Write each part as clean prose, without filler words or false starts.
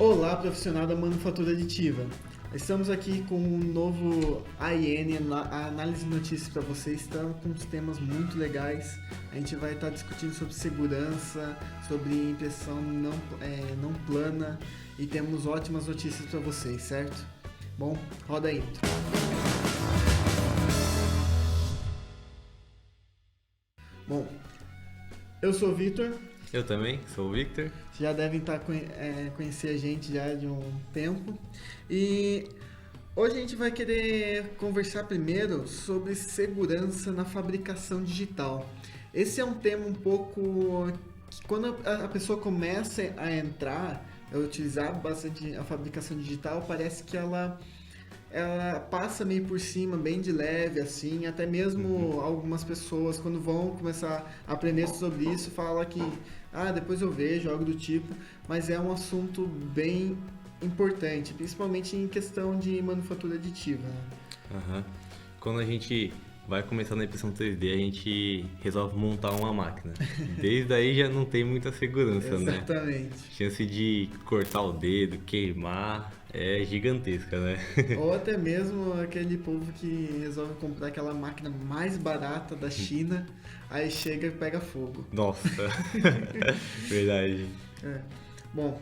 Olá, profissional da manufatura aditiva. Estamos aqui com um novo AIN, a análise de notícias para vocês. Estamos com uns temas muito legais. A gente vai estar discutindo sobre segurança, sobre impressão não plana e temos ótimas notícias para vocês, certo? Bom, roda a intro. Bom, eu sou o Vitor. Eu também, sou o Victor. Já devem estar conhecer a gente já de um tempo. E hoje a gente vai querer conversar primeiro sobre segurança na fabricação digital. Esse é um tema um pouco que quando a pessoa começa a entrar, a utilizar bastante a fabricação digital, parece que ela passa meio por cima, bem de leve, assim, até mesmo algumas pessoas, quando vão começar a aprender sobre isso, falam que, depois eu vejo, algo do tipo, mas é um assunto bem importante, principalmente em questão de manufatura aditiva. Uhum. Quando a gente vai começar na impressão 3D, a gente resolve montar uma máquina. Desde aí já não tem muita segurança, né? Exatamente. Chance de cortar o dedo, queimar, é gigantesca, né? Ou até mesmo aquele povo que resolve comprar aquela máquina mais barata da China, aí chega e pega fogo. Nossa, verdade. Bom,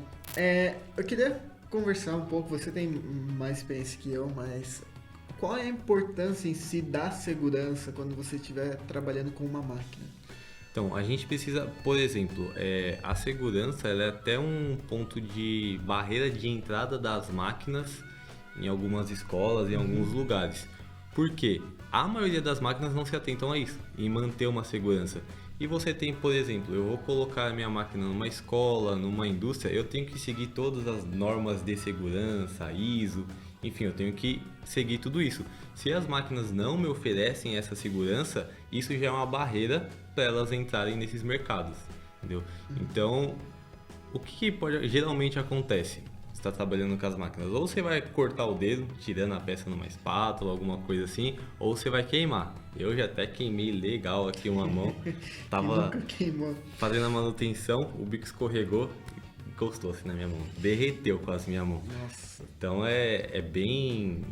eu queria conversar um pouco, você tem mais experiência que eu, mas qual é a importância em si da segurança quando você estiver trabalhando com uma máquina? Então, a gente precisa, por exemplo, a segurança ela é até um ponto de barreira de entrada das máquinas em algumas escolas, em alguns lugares. Por quê? A maioria das máquinas não se atentam a isso, em manter uma segurança. E você tem, por exemplo, eu vou colocar a minha máquina numa escola, numa indústria, eu tenho que seguir todas as normas de segurança, ISO, enfim, eu tenho que seguir tudo isso. Se as máquinas não me oferecem essa segurança, isso já é uma barreira para elas entrarem nesses mercados, entendeu? Então, o que geralmente acontece? Você está trabalhando com as máquinas, ou você vai cortar o dedo, tirando a peça numa espátula, alguma coisa assim, ou você vai queimar. Eu já até queimei legal aqui uma mão, tava fazendo a manutenção, o bico escorregou, encostou assim na minha mão, derreteu quase minha mão. Nossa. Então é bem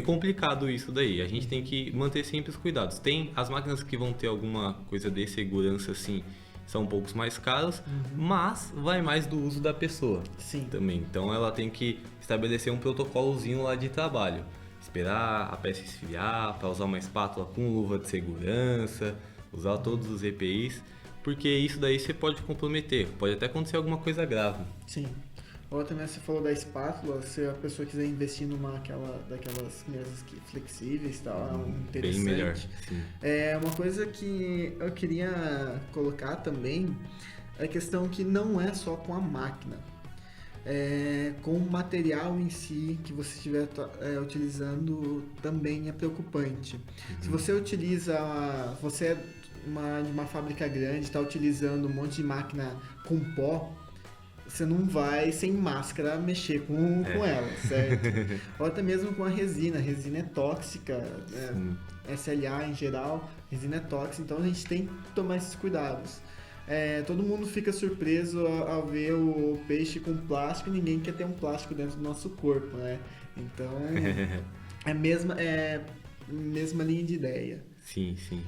complicado isso daí. A gente tem que manter sempre os cuidados. Tem as máquinas que vão ter alguma coisa de segurança assim, são um pouco mais caras, mas vai mais do uso da pessoa. Sim. Também. Então ela tem que estabelecer um protocolozinho lá de trabalho. Esperar a peça esfriar, para usar uma espátula com luva de segurança, usar todos os EPIs. Porque isso daí você pode comprometer, pode até acontecer alguma coisa grave. Sim. Ou também você falou da espátula, se a pessoa quiser investir daquelas mesas flexíveis e tal, é interessante. Bem melhor, sim. Uma coisa que eu queria colocar também é a questão que não é só com a máquina. Com o material em si que você estiver utilizando também é preocupante. Se você você é de uma fábrica grande, está utilizando um monte de máquina com pó, você não vai sem máscara mexer com ela, certo? Ou até mesmo com a resina é tóxica, SLA em geral, resina é tóxica, então a gente tem que tomar esses cuidados. Todo mundo fica surpreso ao ver o peixe com plástico, ninguém quer ter um plástico dentro do nosso corpo, né? Então, é a mesma linha de ideia. Sim, sim.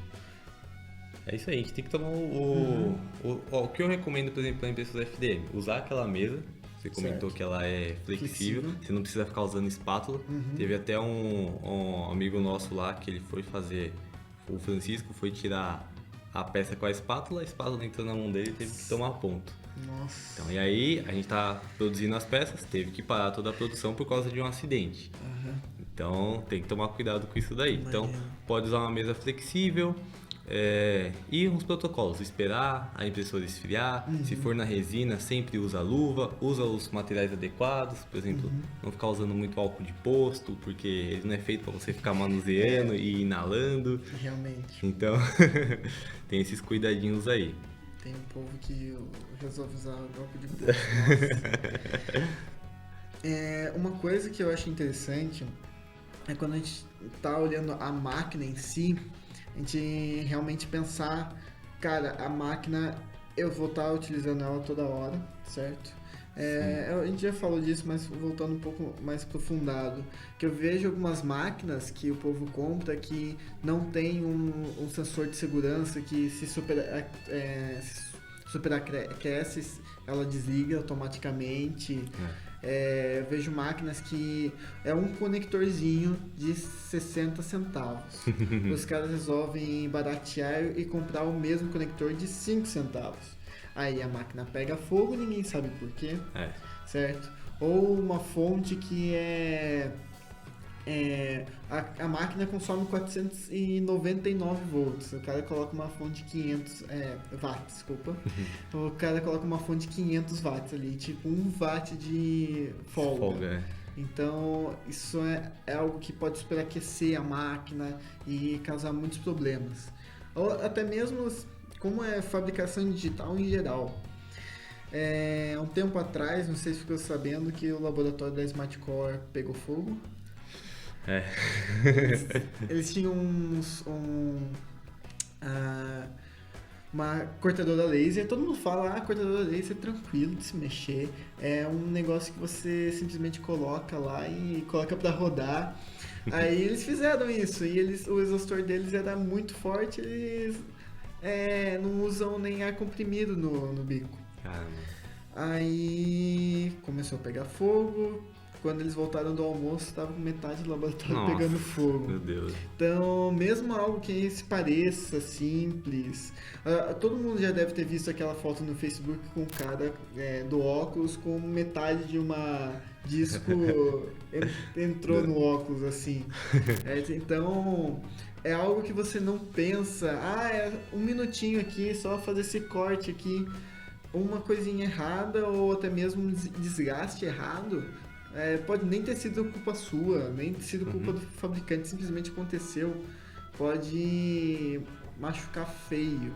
É isso aí, a gente tem que tomar o que eu recomendo, por exemplo, para impressoras FDM, usar aquela mesa, você comentou que ela é flexível, você não precisa ficar usando espátula. Teve até um amigo nosso lá que ele foi fazer, o Francisco foi tirar a peça com a espátula entrou na mão dele e teve que tomar ponto. Nossa. Então, e aí a gente tá produzindo as peças, teve que parar toda a produção por causa de um acidente. Então tem que tomar cuidado com isso daí. Então pode usar uma mesa flexível. E uns protocolos, esperar a impressora esfriar, se for na resina sempre usa luva, usa os materiais adequados, por exemplo, não ficar usando muito álcool de posto, porque ele não é feito para você ficar manuseando e inalando. Realmente. Então, tem esses cuidadinhos aí. Tem um povo que resolve usar álcool de posto. Uma coisa que eu acho interessante é quando a gente está olhando a máquina em si, a gente realmente pensar, cara, a máquina eu vou estar utilizando ela toda hora, certo? A gente já falou disso, mas voltando um pouco mais aprofundado, que eu vejo algumas máquinas que o povo compra que não tem um sensor de segurança que se superaquece, ela desliga automaticamente. Vejo máquinas que é um conectorzinho de 60 centavos. Os caras resolvem baratear e comprar o mesmo conector de 5 centavos. Aí a máquina pega fogo, ninguém sabe por quê, certo? Ou uma fonte que a máquina consome 499 volts. O cara coloca uma fonte de 500 watts, desculpa. O cara coloca uma fonte de 500 watts ali, tipo 1 watt de folga. Então, isso é algo que pode superaquecer a máquina e causar muitos problemas. Ou até mesmo como é fabricação digital em geral. Um tempo atrás, não sei se ficou sabendo que o laboratório da SmartCore pegou fogo. Eles tinham uma cortadora laser. Todo mundo fala, cortadora laser é tranquilo de se mexer. É um negócio que você simplesmente coloca lá e coloca pra rodar. Aí eles fizeram isso e o exaustor deles era muito forte. Eles não usam nem ar comprimido no bico. Aí começou a pegar fogo. Quando eles voltaram do almoço, estava com metade do laboratório pegando fogo. Meu Deus. Então, mesmo algo que se pareça simples... todo mundo já deve ter visto aquela foto no Facebook com o cara do óculos com metade de uma disco entrou no óculos, assim. Então, é algo que você não pensa... é um minutinho aqui, só fazer esse corte aqui. Uma coisinha errada ou até mesmo um desgaste errado... pode nem ter sido culpa sua, nem ter sido culpa do fabricante, simplesmente aconteceu. Pode machucar feio.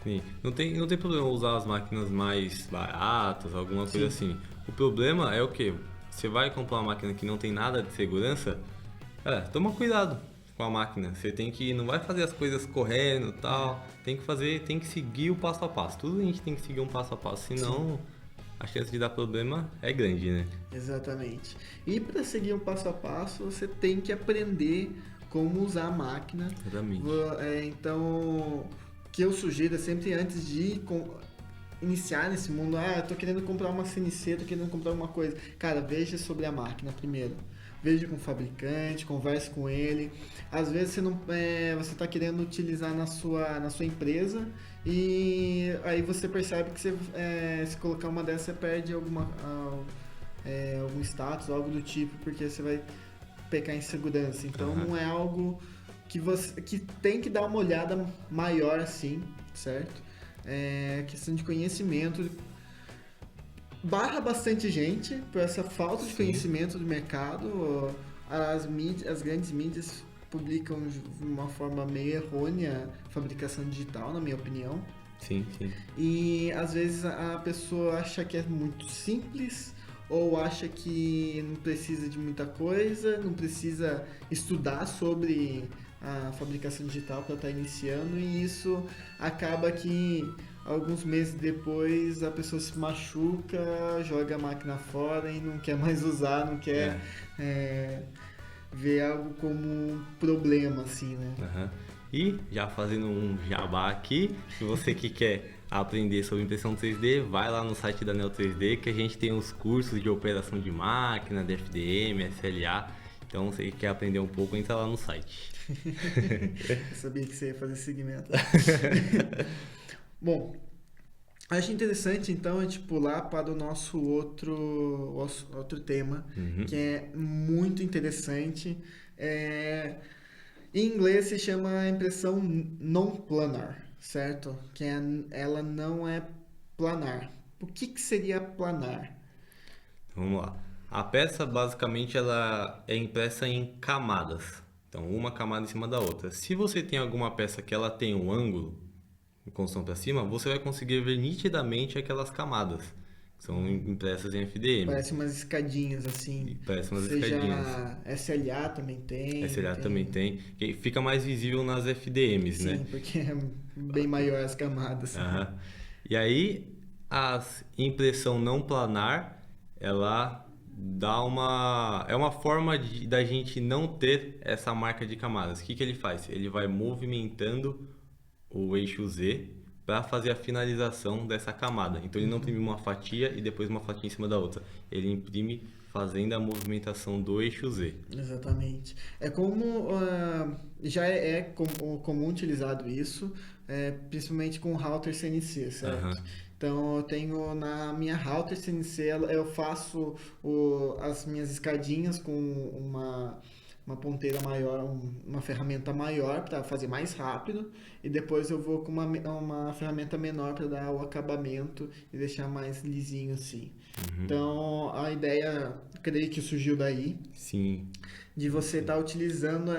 Sim. Não tem problema usar as máquinas mais baratas, alguma coisa assim. O problema é o quê? Você vai comprar uma máquina que não tem nada de segurança, toma cuidado com a máquina. Você não vai fazer as coisas correndo e tal. Tem que seguir o passo a passo. Tudo a gente tem que seguir um passo a passo, senão... a chance de dar problema é grande, né? Exatamente. E para seguir um passo a passo, você tem que aprender como usar a máquina. Exatamente. Então, o que eu sugiro é sempre antes de iniciar nesse mundo, eu tô querendo comprar uma CNC, tô querendo comprar uma coisa. Cara, veja sobre a máquina primeiro. Veja com o fabricante, converse com ele. Às vezes você está querendo utilizar na sua empresa e aí você percebe que se colocar uma dessas você perde algum status, algo do tipo, porque você vai pecar em segurança. Então não é algo que tem que dar uma olhada maior assim, certo? É questão de conhecimento. Barra bastante gente por essa falta de conhecimento do mercado. As grandes mídias publicam de uma forma meio errônea a fabricação digital, na minha opinião. Sim. E às vezes a pessoa acha que é muito simples ou acha que não precisa de muita coisa, não precisa estudar sobre a fabricação digital para estar iniciando, e isso acaba que alguns meses depois a pessoa se machuca, joga a máquina fora e não quer mais usar, não quer ver algo como um problema, assim, né? E já fazendo um jabá aqui, se você que quer aprender sobre impressão 3D, vai lá no site da Neo 3D, que a gente tem os cursos de operação de máquina, de FDM, SLA. Então, se você quer aprender um pouco, entra lá no site. Eu sabia que você ia fazer esse segmento. Bom, acho interessante, então, a gente pular para o nosso outro tema, que é muito interessante. Em inglês se chama impressão non-planar, certo? Ela não é planar. O que seria planar? Vamos lá. A peça, basicamente, ela é impressa em camadas. Então, uma camada em cima da outra. Se você tem alguma peça que ela tem um ângulo, construção para cima, você vai conseguir ver nitidamente aquelas camadas, que são impressas em FDM. Parece umas escadinhas assim. Parece umas escadinhas. SLA também tem. SLA também tem. Que fica mais visível nas FDMs, né? Sim, porque é bem maior as camadas. E aí, a impressão não planar, ela é uma forma da gente não ter essa marca de camadas. O que que ele faz? Ele vai movimentando o eixo Z para fazer a finalização dessa camada. Então ele não imprime uma fatia e depois uma fatia em cima da outra. Ele imprime fazendo a movimentação do eixo Z. Exatamente. É como já é comum utilizado isso, principalmente com router CNC, certo? Aham. Então eu tenho na minha router CNC, eu faço as minhas escadinhas com uma ponteira maior, uma ferramenta maior para fazer mais rápido, e depois eu vou com uma ferramenta menor para dar o acabamento e deixar mais lisinho assim. Então a ideia, creio que surgiu daí, Sim. de você estar utilizando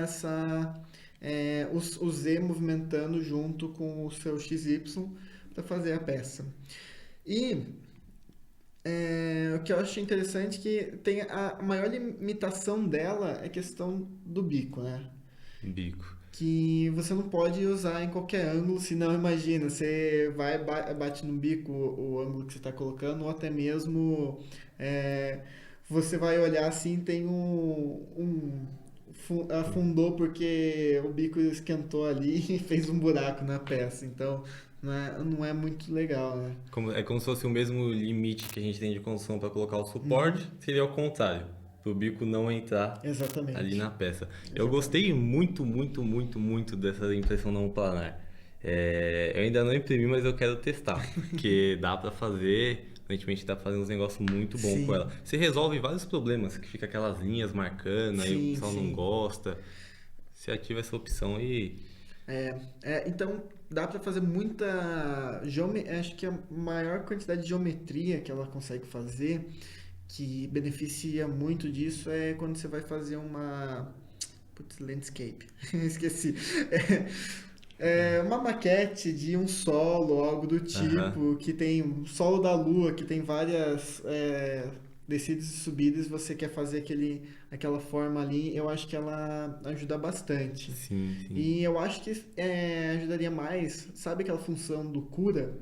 o Z movimentando junto com o seu XY para fazer a peça. E o que eu acho interessante é que tem a maior limitação dela é a questão do bico, né? Bico. Que você não pode usar em qualquer ângulo, senão imagina, você bate no bico o ângulo que você está colocando, ou até mesmo você vai olhar assim, tem afundou porque o bico esquentou ali e fez um buraco na peça, então não é muito legal, né? É como se fosse o mesmo limite que a gente tem de construção para colocar o suporte, seria o contrário, para o bico não entrar Exatamente. ali na peça. Exatamente. Eu gostei muito, muito, muito, muito dessa impressão não planar. Eu ainda não imprimi, mas eu quero testar, porque dá para fazer. Aparentemente tá fazendo uns negócios muito bom Sim. com ela. Você resolve vários problemas, que fica aquelas linhas marcando, aí o Sim, pessoal não sim. gosta. Você ativa essa opção e Então dá para fazer acho que a maior quantidade de geometria que ela consegue fazer, que beneficia muito disso, é quando você vai fazer landscape, esqueci. Uma maquete de um solo, algo do Aham. tipo, que tem um solo da Lua, que tem várias descidas e subidas, você quer fazer aquela forma ali, eu acho que ela ajuda bastante. Sim, sim. E eu acho que ajudaria mais, sabe aquela função do cura,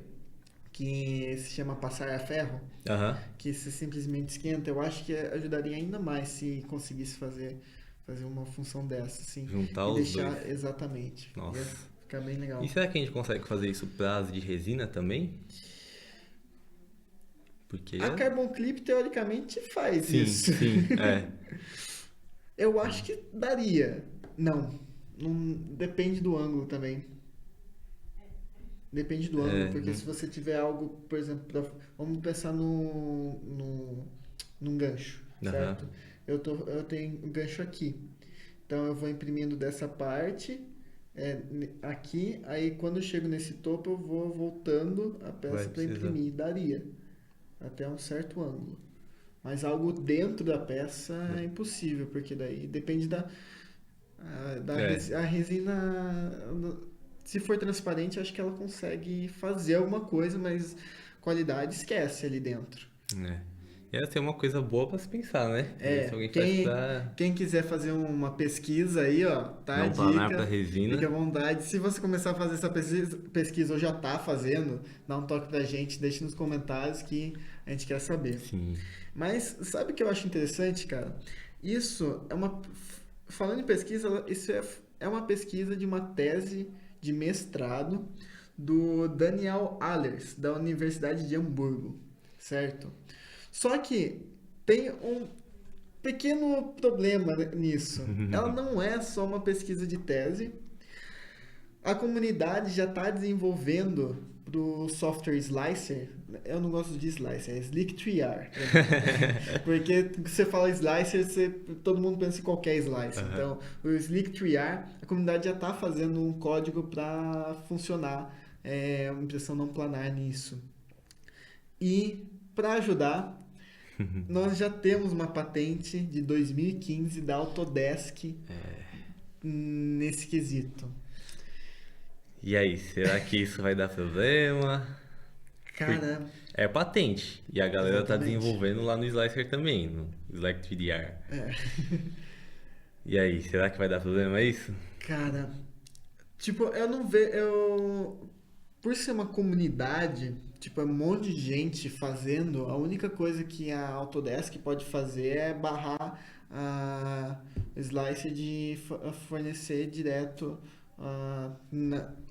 que se chama passar a ferro, Aham. que você simplesmente esquenta? Eu acho que ajudaria ainda mais se conseguisse fazer uma função dessa, assim, Juntar e os deixar dois. exatamente. Nossa. Ia ficar bem legal. E será que a gente consegue fazer isso pra asa de resina também? Porque A Carbon Clip teoricamente faz sim, isso. sim, Eu acho que daria. Não depende do ângulo também. Depende do ângulo, porque se você tiver algo, por exemplo, vamos pensar num gancho, Aham. certo? Eu tenho um gancho aqui. Então eu vou imprimindo dessa parte aqui, aí quando eu chego nesse topo eu vou voltando a peça Vai para precisar. imprimir. Daria até um certo ângulo. Mas algo dentro da peça é impossível, porque daí depende a resina. Se for transparente, acho que ela consegue fazer alguma coisa, mas qualidade esquece ali dentro. Essa é uma coisa boa pra se pensar, né? Ver se alguém faz pra Quem quiser fazer uma pesquisa aí, ó, tá a não planar pra dica. resina. Fique à vontade. Se você começar a fazer essa pesquisa ou já tá fazendo, dá um toque pra gente, deixe nos comentários que a gente quer saber. Sim. Mas sabe o que eu acho interessante, cara? Isso é falando em pesquisa, isso é uma pesquisa de uma tese de mestrado do Daniel Allers, da Universidade de Hamburgo, certo? Só que tem um pequeno problema nisso. Ela não é só uma pesquisa de tese. A comunidade já está desenvolvendo do software Slicer. Eu não gosto de Slicer, é Slick3R. Porque você fala Slicer, todo mundo pensa em qualquer Slicer. Então, o Slick3R, a comunidade já está fazendo um código para funcionar uma impressão não planar nisso. E, para ajudar, nós já temos uma patente de 2015 da Autodesk nesse quesito. E aí, será que isso vai dar problema? Cara, É patente. E a galera tá exatamente. desenvolvendo lá no Slicer também, no Slack 3DR. É. E aí, será que vai dar problema isso? Cara, tipo, eu não vejo. Por ser uma comunidade, tipo, é um monte de gente fazendo, a única coisa que a Autodesk pode fazer é barrar a Slicer de fornecer direto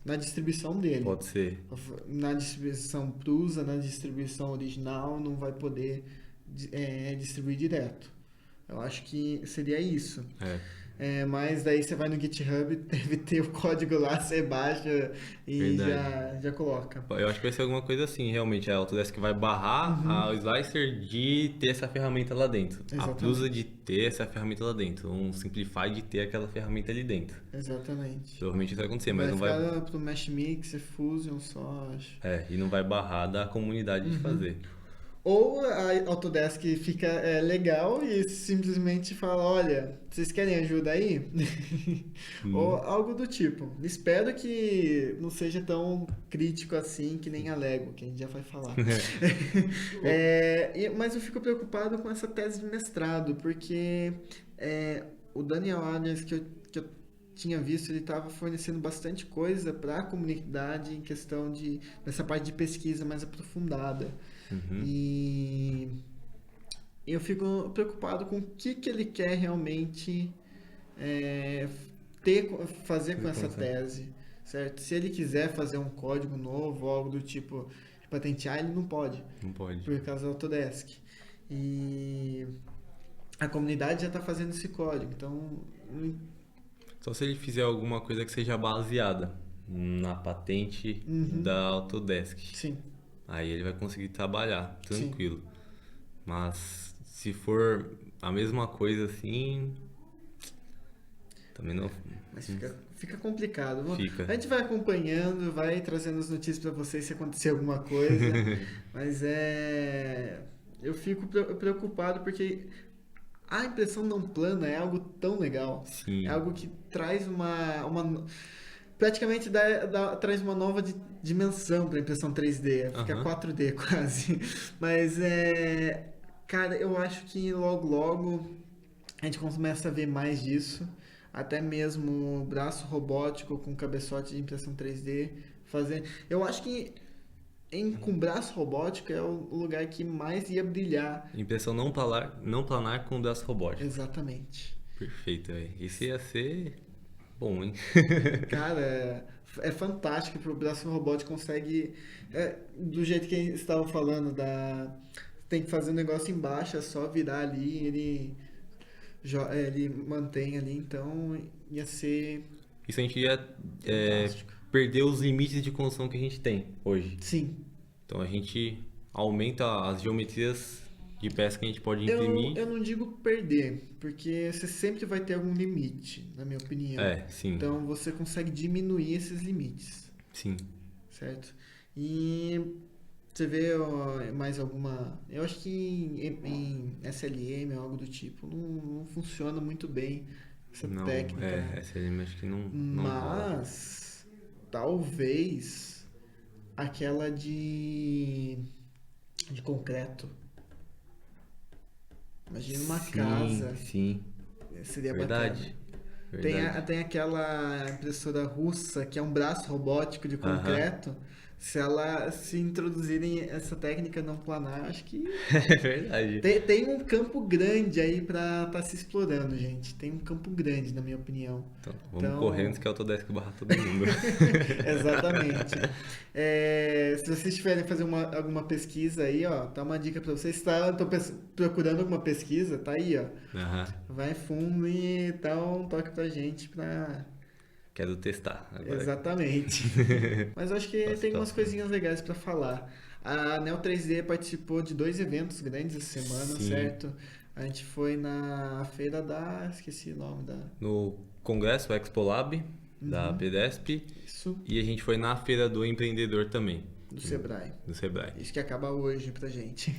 na distribuição dele. Pode ser. Na distribuição Prusa, na distribuição original, não vai poder distribuir direto. Eu acho que seria isso. Mas daí você vai no GitHub, deve ter o código lá, você baixa e já coloca. Eu acho que vai ser alguma coisa assim, realmente. A Autodesk vai barrar o Slicer de ter essa ferramenta lá dentro. Exatamente. A Prusa de ter essa ferramenta lá dentro. Um Simplify de ter aquela ferramenta ali dentro. Exatamente. Provavelmente isso vai acontecer, mas não vai... Vai ficar pro Mesh Mixer, Fusion só, acho. E não vai barrar da comunidade de fazer. Ou a Autodesk fica legal e simplesmente fala, olha, vocês querem ajuda aí? Ou algo do tipo. Espero que não seja tão crítico assim que nem a Lego, que a gente já vai falar. Mas eu fico preocupado com essa tese de mestrado, porque o Daniel Adams, que eu tinha visto, ele estava fornecendo bastante coisa para a comunidade em questão dessa parte de pesquisa mais aprofundada. E eu fico preocupado com o que ele quer realmente fazer com essa tese, certo? Se ele quiser fazer um código novo, algo do tipo de patentear, ele não pode. Não pode. Por causa da Autodesk. E a comunidade já está fazendo esse código, então... Só se ele fizer alguma coisa que seja baseada na patente da Autodesk. Sim. Aí ele vai conseguir trabalhar tranquilo. Sim. Mas se for a mesma coisa assim, também não... Mas fica complicado. Fica. A gente vai acompanhando, vai trazendo as notícias para vocês se acontecer alguma coisa. Mas eu fico preocupado porque a impressão não plana é algo tão legal. Sim. É algo que traz praticamente traz uma nova dimensão para a impressão 3D, fica 4D quase. Mas, cara, eu acho que logo a gente começa a ver mais disso. Até mesmo braço robótico com cabeçote de impressão 3D fazendo. Eu acho que com braço robótico é o lugar que mais ia brilhar. Impressão não planar com braço robótico. Exatamente. Perfeito, velho. Isso ia ser bom, hein? Cara, é fantástico que o braço robótico consegue, do jeito que eles estavam falando, tem que fazer um negócio embaixo, é só virar ali, ele mantém ali, então ia ser isso a gente ia perder os limites de construção que a gente tem hoje. Sim. Então a gente aumenta as geometrias de peça que a gente pode imprimir. Eu não digo perder, porque você sempre vai ter algum limite, na minha opinião. Sim. Então você consegue diminuir esses limites. Sim. Certo? E você vê mais alguma... Eu acho que em SLM ou algo do tipo não funciona muito bem essa técnica. SLM acho que não Mas talvez aquela de concreto. Imagina uma casa. Sim. Seria Verdade. bacana. Tem aquela impressora russa que é um braço robótico de concreto. Se ela se introduzirem essa técnica não planar, acho que... É verdade. Tem um campo grande aí pra estar se explorando, gente. Tem um campo grande, na minha opinião. Então, vamos correndo antes que a Autodesk barra todo mundo. Exatamente. Se vocês tiverem fazer alguma pesquisa aí, ó, tá uma dica pra vocês. Estão procurando alguma pesquisa, tá aí, ó. Vai fundo e dá um toque pra gente pra... Quero testar agora. Exatamente. Mas eu acho que tem umas coisinhas legais para falar. A Neo 3D participou de 2 eventos grandes essa semana, certo? A gente foi na feira esqueci o nome no Congresso Expo Lab, da PDESP. Isso. E a gente foi na feira do empreendedor também. Do Sebrae. Isso que acaba hoje pra gente.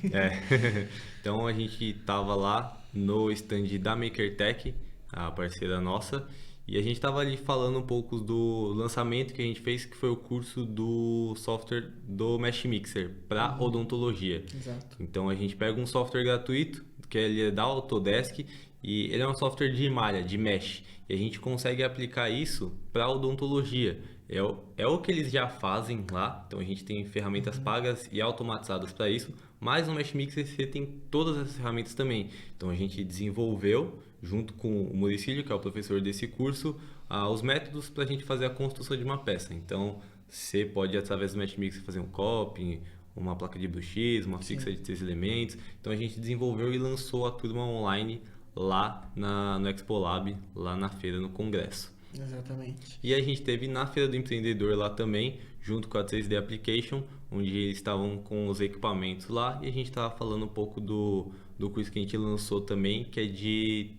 Então a gente tava lá no stand da MakerTech, a parceira nossa. E a gente estava ali falando um pouco do lançamento que a gente fez, que foi o curso do software do Mesh Mixer para odontologia. Exato. Então a gente pega um software gratuito, que ele é da Autodesk, e ele é um software de malha, de mesh. E a gente consegue aplicar isso para odontologia. é o que eles já fazem lá. Então a gente tem ferramentas pagas e automatizadas para isso. Mas no Meshmixer você tem todas essas ferramentas também. Então a gente desenvolveu, junto com o Muricílio, que é o professor desse curso, os métodos para a gente fazer a construção de uma peça. Então você pode, através do Meshmixer, fazer um coping, uma placa de bruxismo, uma Sim. fixa de 3 elementos. Então a gente desenvolveu e lançou a turma online lá no Expo Lab, lá na feira, no congresso. Exatamente. E a gente teve na Feira do Empreendedor lá também, junto com a 3D Application, onde eles estavam com os equipamentos lá e a gente estava falando um pouco do curso que a gente lançou também, que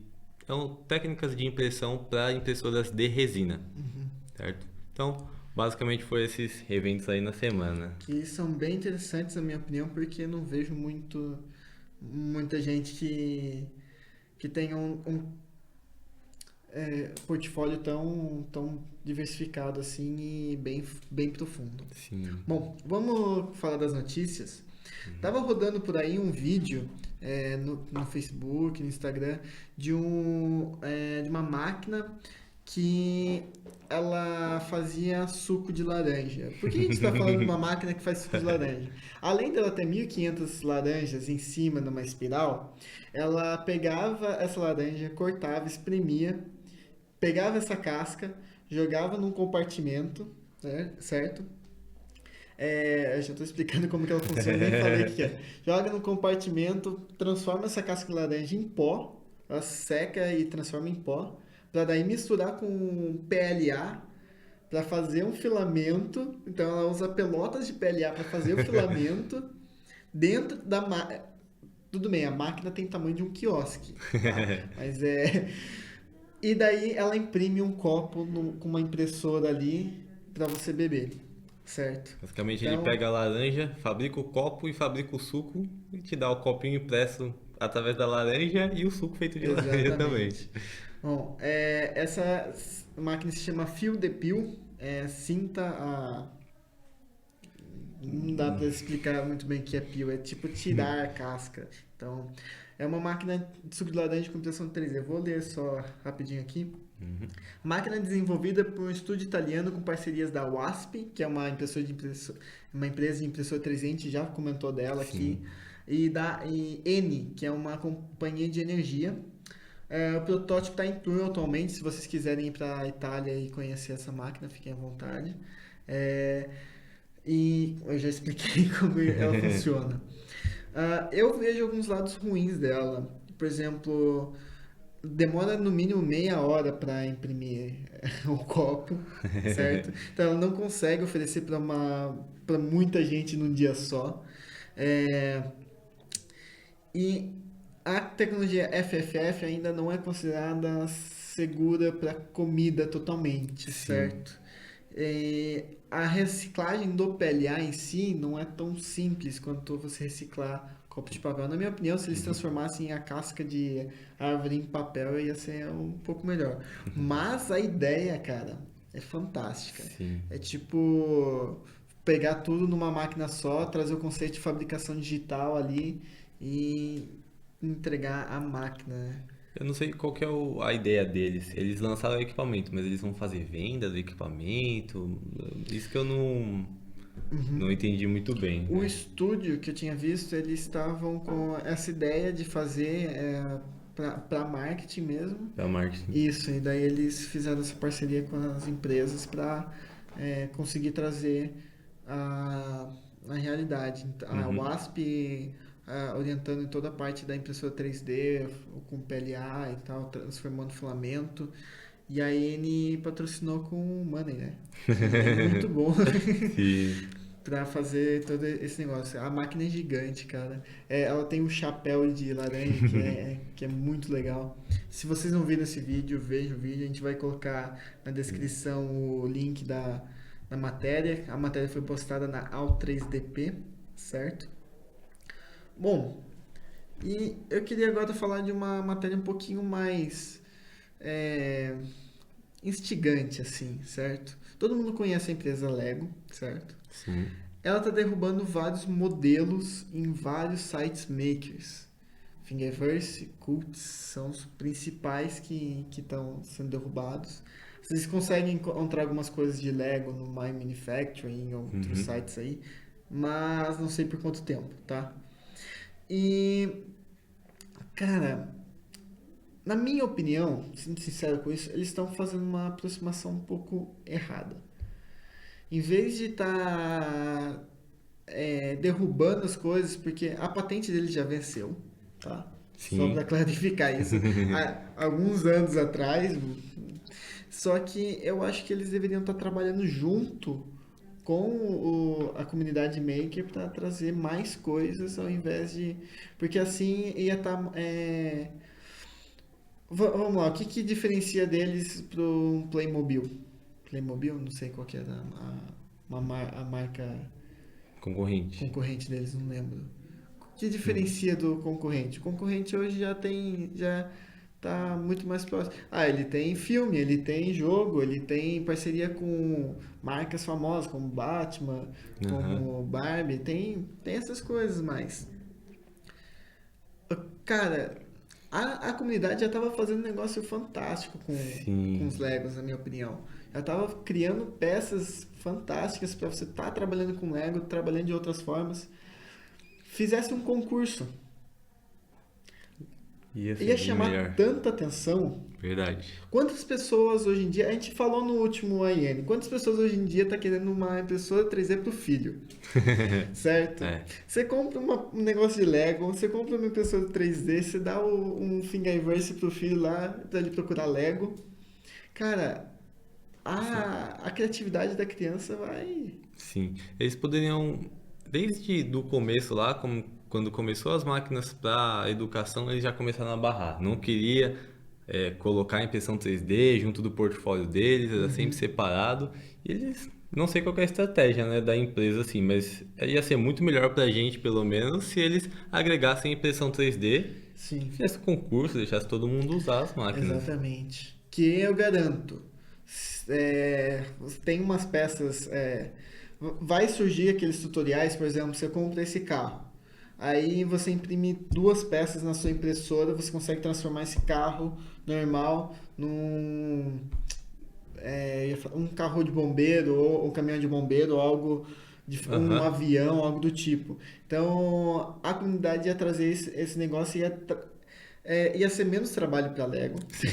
técnicas de impressão para impressoras de resina, certo? Então, basicamente foi esses eventos aí na semana. Que são bem interessantes, na minha opinião, porque eu não vejo muita gente que tenha um portfólio tão diversificado assim e bem profundo. Sim. Bom, vamos falar das notícias. Tava rodando por aí um vídeo no Facebook, no Instagram, de uma máquina que ela fazia suco de laranja. Por que a gente está falando de uma máquina que faz suco de laranja? Além dela ter 1.500 laranjas em cima numa espiral, ela pegava essa laranja, cortava, espremia, pegava essa casca, jogava num compartimento, certo? Eu já estou explicando como que ela funciona, nem falei o que é. Joga num compartimento, transforma essa casca de laranja em pó, ela seca e transforma em pó, para daí misturar com PLA para fazer um filamento. Então ela usa pelotas de PLA para fazer o filamento dentro da máquina. Tudo bem, a máquina tem tamanho de um quiosque, tá? Mas E daí ela imprime um copo com uma impressora ali para você beber, certo? Basicamente Então, ele pega a laranja, fabrica o copo e fabrica o suco e te dá o copinho impresso através da laranja e o suco feito de laranja também. exatamente. Bom, essa máquina se chama Feel the Peel, sinta a... Não dá para explicar muito bem o que é peel, é tipo tirar a casca. Então, é uma máquina de suco de laranja com impressão 3D. Eu vou ler só rapidinho aqui. Máquina desenvolvida por um estúdio italiano com parcerias da WASP, que é uma empresa de impressora 3D, a gente já comentou dela aqui, e da Eni, que é uma companhia de energia. O protótipo está em tour atualmente. Se vocês quiserem ir para a Itália e conhecer essa máquina, fiquem à vontade. E eu já expliquei como ela funciona. Eu vejo alguns lados ruins dela. Por exemplo, demora no mínimo meia hora para imprimir o copo, certo? Então ela não consegue oferecer para muita gente num dia só. E a tecnologia FFF ainda não é considerada segura para comida totalmente, certo? A reciclagem do PLA em si não é tão simples quanto você reciclar copo de papel. Na minha opinião, se eles transformassem a casca de árvore em papel, ia ser um pouco melhor. Mas a ideia, cara, é fantástica. Sim. É tipo pegar tudo numa máquina só, trazer o conceito de fabricação digital ali e entregar a máquina, né? Eu não sei qual que é a ideia deles. Eles lançaram o equipamento, mas eles vão fazer venda do equipamento. Isso que eu não entendi muito bem. O estúdio que eu tinha visto, eles estavam com essa ideia de fazer para marketing mesmo. Para marketing. Isso, e daí eles fizeram essa parceria com as empresas para conseguir trazer a realidade. A WASP orientando em toda a parte da impressora 3D, com PLA e tal, transformando filamento. E a Eni patrocinou com o Money, né? É muito bom. Sim. Pra fazer todo esse negócio. A máquina é gigante, cara. Ela tem um chapéu de laranja que é muito legal. Se vocês não viram esse vídeo, vejam o vídeo. A gente vai colocar na descrição o link da matéria. A matéria foi postada na Al3DP, certo? Bom, e eu queria agora falar de uma matéria um pouquinho mais instigante, assim, certo? Todo mundo conhece a empresa Lego, certo? Sim. Ela está derrubando vários modelos em vários sites makers. Thingiverse, Cults são os principais que estão sendo derrubados. Vocês conseguem encontrar algumas coisas de Lego no My Manufacturing em outros sites aí, mas não sei por quanto tempo, tá? E, cara, na minha opinião, sendo sincero com isso, eles estão fazendo uma aproximação um pouco errada. Em vez de estar derrubando as coisas, porque a patente dele já venceu, tá? Só para Sim. clarificar isso, há alguns anos atrás. Só que eu acho que eles deveriam estar trabalhando junto com a comunidade maker para trazer mais coisas ao invés de. Porque assim ia estar. Vamos lá, o que diferencia deles para um Playmobil? Playmobil? Não sei qual que era a marca Concorrente. concorrente deles, não lembro. O que diferencia do concorrente? O concorrente hoje já tá muito mais próximo. Ah, ele tem filme, ele tem jogo, ele tem parceria com marcas famosas como Batman, Aham. como Barbie, tem essas coisas mais. Cara, a comunidade já estava fazendo um negócio fantástico com os Sim. Legos, na minha opinião. Já estava criando peças fantásticas para você estar trabalhando com Lego, trabalhando de outras formas. Fizesse um concurso, Ia ser ia bem chamar melhor. tanta atenção. Verdade. Quantas pessoas hoje em dia, a gente falou no último AIN, quantas pessoas hoje em dia tá querendo uma impressora 3D pro filho, certo? É. Você compra um negócio de Lego, você compra uma impressora 3D, você dá um Thingiverse pro filho lá pra ele procurar Lego. Cara, Sim. a criatividade da criança vai. Sim. Eles poderiam, desde do começo lá, como quando começou as máquinas para educação, eles já começaram a barrar. Não queria colocar a impressão 3D junto do portfólio deles, era sempre separado. E eles, não sei qual que é a estratégia, né, da empresa, assim, mas ia ser muito melhor pra gente, pelo menos, se eles agregassem impressão 3D, Sim. fizesse concurso, deixasse todo mundo usar as máquinas. Exatamente. Que eu garanto. Tem umas peças. Vai surgir aqueles tutoriais, por exemplo, você compra esse carro. Aí você imprime duas peças na sua impressora, você consegue transformar esse carro normal num um carro de bombeiro ou um caminhão de bombeiro ou algo um Aham. avião, algo do tipo. Então a comunidade ia trazer esse negócio e ia ser menos trabalho para Lego. Sim.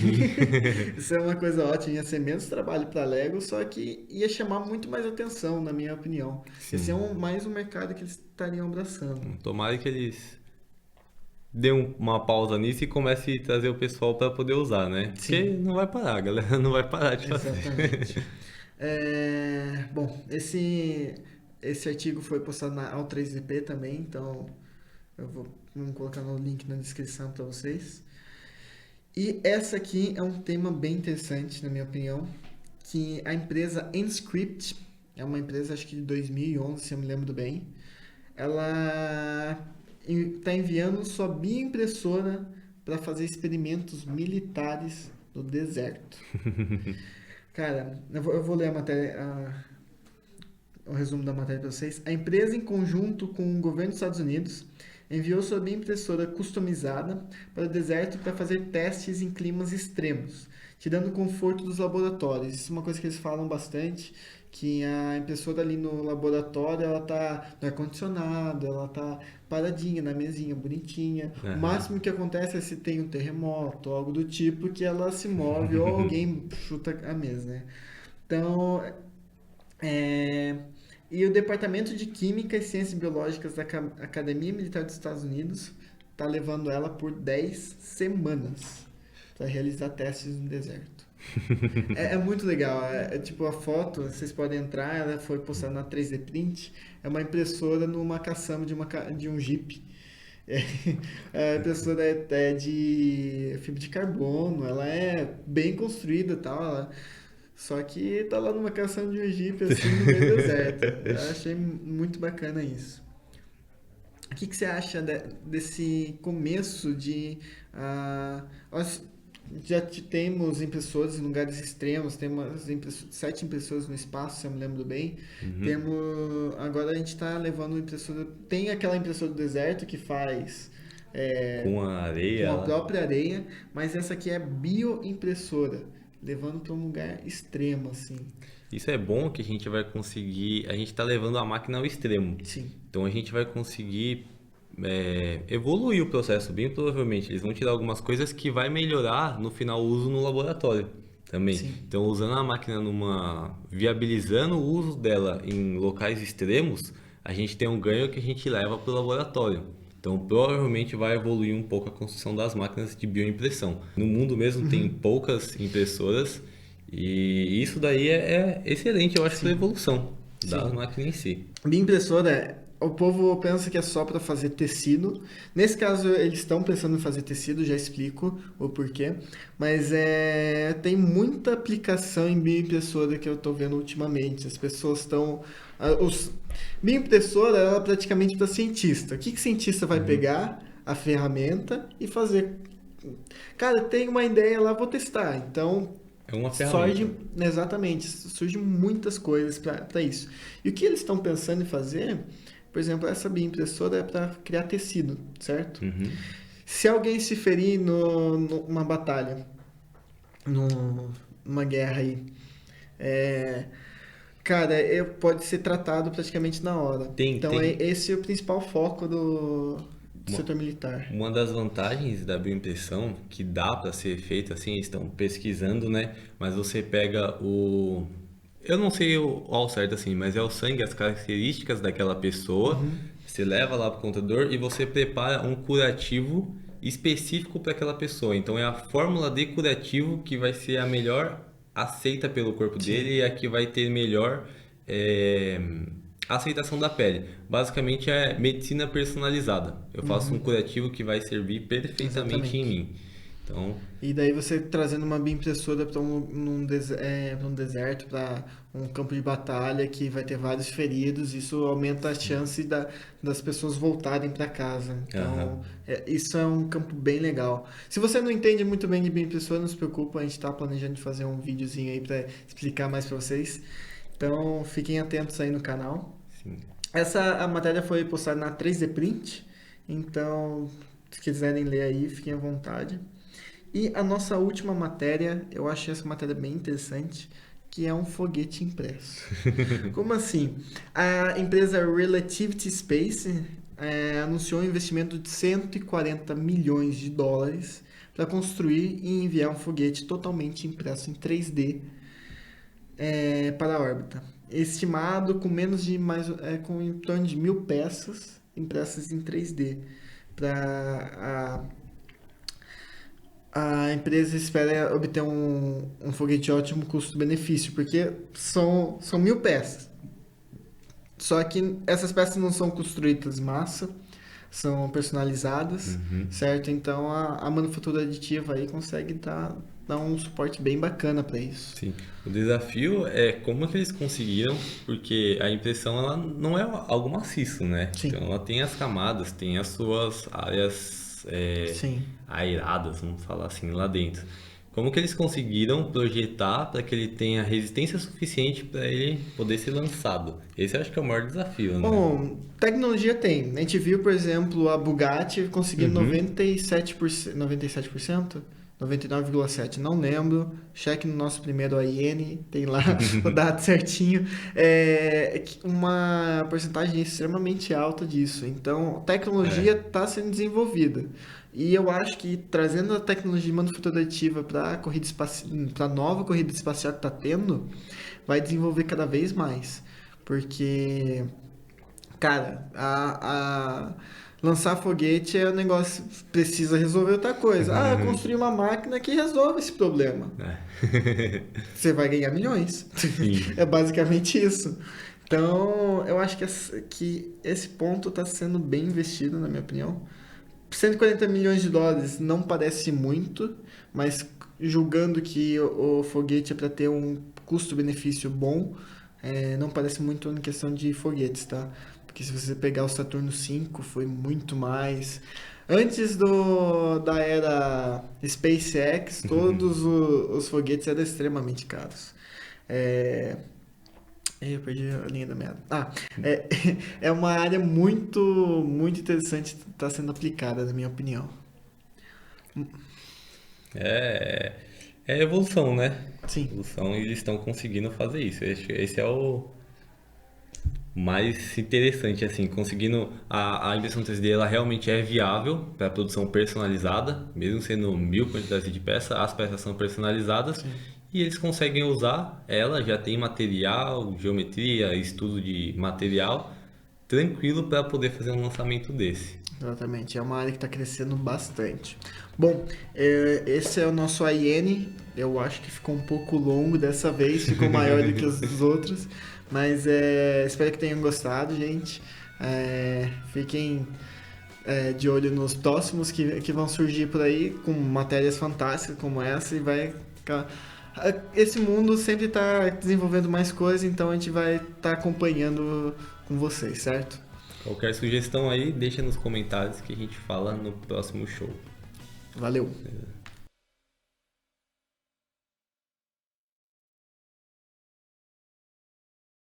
Isso é uma coisa ótima, ia ser menos trabalho para Lego, só que ia chamar muito mais atenção, na minha opinião. Ia ser Sim. mais um mercado que eles estariam abraçando. Tomara que eles dê uma pausa nisso e comece a trazer o pessoal para poder usar, né? Porque Sim, não vai parar, a galera não vai parar de fazer. exatamente. Bom, esse artigo foi postado na Ao3DP também, então vamos colocar no link na descrição para vocês. E essa aqui é um tema bem interessante, na minha opinião, que a empresa Enscript, é uma empresa acho que de 2011, se eu me lembro bem, ela está enviando sua bioimpressora para fazer experimentos militares no deserto. Cara, eu vou ler a matéria, o resumo da matéria para vocês. A empresa, em conjunto com o governo dos Estados Unidos, enviou sua impressora customizada para o deserto para fazer testes em climas extremos, tirando o conforto dos laboratórios. Isso é uma coisa que eles falam bastante, que a impressora ali no laboratório, ela tá no ar-condicionado, ela tá paradinha na mesinha, bonitinha. O Aham. máximo que acontece é se tem um terremoto, algo do tipo, que ela se move ou alguém chuta a mesa, né? Então, é, e o Departamento de Química e Ciências Biológicas da Academia Militar dos Estados Unidos está levando ela por 10 semanas para realizar testes no deserto. É muito legal. Tipo a foto, vocês podem entrar, ela foi postada na 3D Print. É uma impressora numa caçamba de um Jeep. A impressora é de fibra de carbono, ela é bem construída e tal. Só que tá lá numa caçamba de um Jeep assim no meio do deserto. Eu achei muito bacana isso. O que você acha desse começo de. Nós já temos impressoras em lugares extremos, temos 7 impressoras no espaço, se eu me lembro bem. Uhum. Temos. Agora a gente está levando impressora. Tem aquela impressora do deserto que faz Com a areia com a lá. própria areia, mas essa aqui é bioimpressora, levando para um lugar extremo, assim. Isso é bom que a gente vai conseguir, a gente está levando a máquina ao extremo. Sim, Então a gente vai conseguir evoluir o processo, bem provavelmente. Eles vão tirar algumas coisas que vai melhorar no final o uso no laboratório também. sim. Então usando a máquina viabilizando o uso dela em locais extremos, a gente tem um ganho que a gente leva para o laboratório. Então provavelmente vai evoluir um pouco a construção das máquinas de bioimpressão. No mundo mesmo tem poucas impressoras e isso daí é excelente, eu acho, para a evolução da Sim. máquina em si. Minha impressora, o povo pensa que é só para fazer tecido. Nesse caso, eles estão pensando em fazer tecido, já explico o porquê. Mas tem muita aplicação em bioimpressora que eu estou vendo ultimamente. As pessoas estão. Bioimpressora, ela é praticamente para cientista. O que cientista vai pegar? A ferramenta e fazer. Cara, tem uma ideia lá, vou testar. Então, É uma ferramenta. exatamente, surgem muitas coisas para isso. E o que eles estão pensando em fazer, por exemplo, essa bioimpressora é para criar tecido, certo? Uhum. Se alguém se ferir numa batalha, numa guerra aí, é, cara, pode ser tratado praticamente na hora. Tem, Então, tem. esse é o principal foco do Uma, setor militar. uma das vantagens da bioimpressão que dá para ser feita assim, eles estão pesquisando, né? Mas você pega eu não sei ao certo assim, mas é o sangue, as características daquela pessoa, você leva lá para o contador e você prepara um curativo específico para aquela pessoa. Então é a fórmula de curativo que vai ser a melhor aceita pelo corpo dele e a que vai ter melhor aceitação da pele. Basicamente é medicina personalizada. Eu faço um curativo que vai servir perfeitamente em Exatamente. mim. Então, E daí você trazendo uma bioimpressora para pra um deserto, para um campo de batalha que vai ter vários feridos, isso aumenta a chance das pessoas voltarem para casa. aham. Então, isso é um campo bem legal. Se você não entende muito bem de bioimpressora, não se preocupa, a gente está planejando de fazer um videozinho aí para explicar mais para vocês. Então, fiquem atentos aí no canal. Sim. A matéria foi postada na 3D Print, então, se quiserem ler aí, fiquem à vontade. E a nossa última matéria, eu achei essa matéria bem interessante, que é um foguete impresso. Como assim? A empresa Relativity Space anunciou um investimento de 140 milhões de dólares para construir e enviar um foguete totalmente impresso em 3D para a órbita. Estimado com com em torno de 1.000 peças impressas em 3D. A empresa espera obter um foguete de ótimo custo-benefício, porque são 1.000 peças. Só que essas peças não são construídas massa, são personalizadas, certo? Então a manufatura aditiva aí consegue dar um suporte bem bacana para isso. Sim. O desafio é como que eles conseguiram, porque a impressão ela não é algo maciço, né? Sim. Então ela tem as camadas, tem as suas áreas Sim. aeradas, vamos falar assim, lá dentro. Como que eles conseguiram projetar para que ele tenha resistência suficiente para ele poder ser lançado? Esse eu acho que é o maior desafio, né? Bom, tecnologia tem. A gente viu, por exemplo, a Bugatti conseguindo 97%, 97%? 99,7%, não lembro. Cheque no nosso primeiro AIN, tem lá o dado certinho. Uma porcentagem extremamente alta disso. Então, tecnologia está sendo desenvolvida. E eu acho que trazendo a tecnologia de manufatura aditiva para a nova corrida espacial que está tendo, vai desenvolver cada vez mais. Porque, cara, lançar foguete é um negócio precisa resolver outra coisa. Construir uma máquina que resolve esse problema. Você vai ganhar milhões. Sim. É basicamente isso. Então, eu acho que esse ponto está sendo bem investido, na minha opinião. 140 milhões de dólares não parece muito, mas julgando que o foguete é para ter um custo-benefício bom, não parece muito em questão de foguetes, tá? Porque se você pegar o Saturno V, foi muito mais. Antes da era SpaceX, todos os foguetes eram extremamente caros. Eu perdi a linha da meada. É uma área muito, muito interessante que está sendo aplicada, na minha opinião. É evolução, né? Sim. Evolução, e eles estão conseguindo fazer isso. Esse é o mais interessante, assim, conseguindo a impressão 3D, ela realmente é viável para produção personalizada, mesmo sendo 1000 quantidades de peça, as peças são personalizadas Sim. e eles conseguem usar ela, já tem material, geometria, estudo de material, tranquilo para poder fazer um lançamento desse. Exatamente, é uma área que está crescendo bastante. Bom, esse é o nosso AIN. Eu acho que ficou um pouco longo dessa vez, ficou maior do que os outros, mas espero que tenham gostado, gente. Fiquem de olho nos próximos que vão surgir por aí com matérias fantásticas como essa e vai ficar. Esse mundo sempre está desenvolvendo mais coisas, então a gente vai estar acompanhando com vocês, certo? Qualquer sugestão aí, deixa nos comentários que a gente fala no próximo show. Valeu!